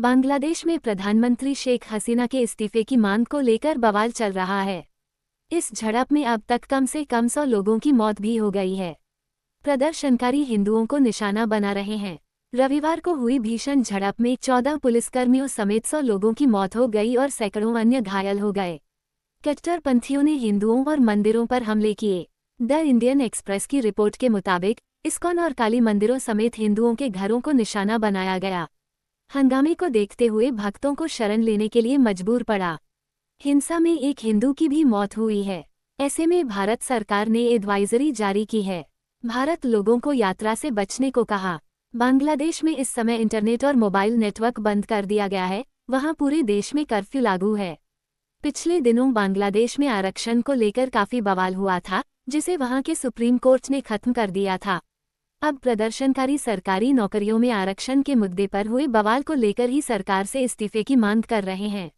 बांग्लादेश में प्रधानमंत्री शेख हसीना के इस्तीफे की मांग को लेकर बवाल चल रहा है। इस झड़प में अब तक कम से कम 100 लोगों की मौत भी हो गई है। प्रदर्शनकारी हिंदुओं को निशाना बना रहे हैं। रविवार को हुई भीषण झड़प में 14 पुलिसकर्मियों समेत 100 लोगों की मौत हो गई और सैकड़ों अन्य घायल हो गए। कट्टरपंथियों ने हिंदुओं और मंदिरों पर हमले किए। द इंडियन एक्सप्रेस की रिपोर्ट के मुताबिक इस्कॉन और काली मंदिरों समेत हिंदुओं के घरों को निशाना बनाया गया। हंगामे को देखते हुए भक्तों को शरण लेने के लिए मजबूर पड़ा। हिंसा में एक हिंदू की भी मौत हुई है। ऐसे में भारत सरकार ने एडवाइजरी जारी की है। भारत लोगों को यात्रा से बचने को कहा। बांग्लादेश में इस समय इंटरनेट और मोबाइल नेटवर्क बंद कर दिया गया है। वहां पूरे देश में कर्फ्यू लागू है। पिछले दिनों बांग्लादेश में आरक्षण को लेकर काफी बवाल हुआ था, जिसे वहां के सुप्रीम कोर्ट ने खत्म कर दिया था। अब प्रदर्शनकारी सरकारी नौकरियों में आरक्षण के मुद्दे पर हुए बवाल को लेकर ही सरकार से इस्तीफे की मांग कर रहे हैं।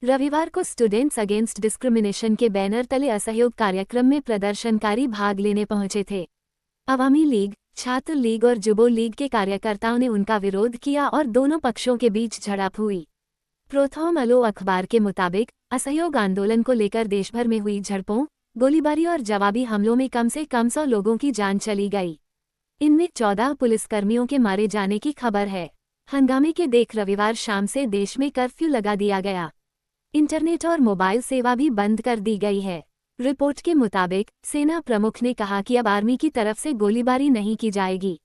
रविवार को स्टूडेंट्स अगेंस्ट डिस्क्रिमिनेशन के बैनर तले असहयोग कार्यक्रम में प्रदर्शनकारी भाग लेने पहुंचे थे। अवामी लीग, छात्र लीग और जुबो लीग के कार्यकर्ताओं ने उनका विरोध किया और दोनों पक्षों के बीच झड़प हुई। प्रोथोम अलो अखबार के मुताबिक असहयोग आंदोलन को लेकर देशभर में हुई झड़पों, गोलीबारी और जवाबी हमलों में कम से कम 100 लोगों की जान चली गई। इनमें 14 पुलिसकर्मियों के मारे जाने की खबर है। हंगामे के देख रविवार शाम से देश में कर्फ्यू लगा दिया गया। इंटरनेट और मोबाइल सेवा भी बंद कर दी गई है। रिपोर्ट के मुताबिक सेना प्रमुख ने कहा कि अब आर्मी की तरफ से गोलीबारी नहीं की जाएगी।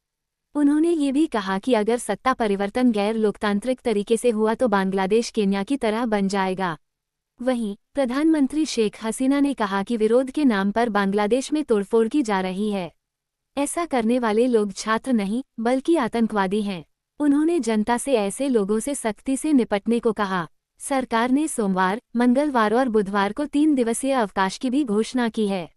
उन्होंने ये भी कहा कि अगर सत्ता परिवर्तन गैर लोकतांत्रिक तरीके से हुआ तो बांग्लादेश केन्या की तरह बन जाएगा। वहीं प्रधानमंत्री शेख हसीना ने कहा कि विरोध के नाम पर बांग्लादेश में तोड़फोड़ की जा रही है। ऐसा करने वाले लोग छात्र नहीं बल्कि आतंकवादी हैं। उन्होंने जनता से ऐसे लोगों से सख्ती से निपटने को कहा। सरकार ने सोमवार, मंगलवार और बुधवार को 3 दिवसीय अवकाश की भी घोषणा की है।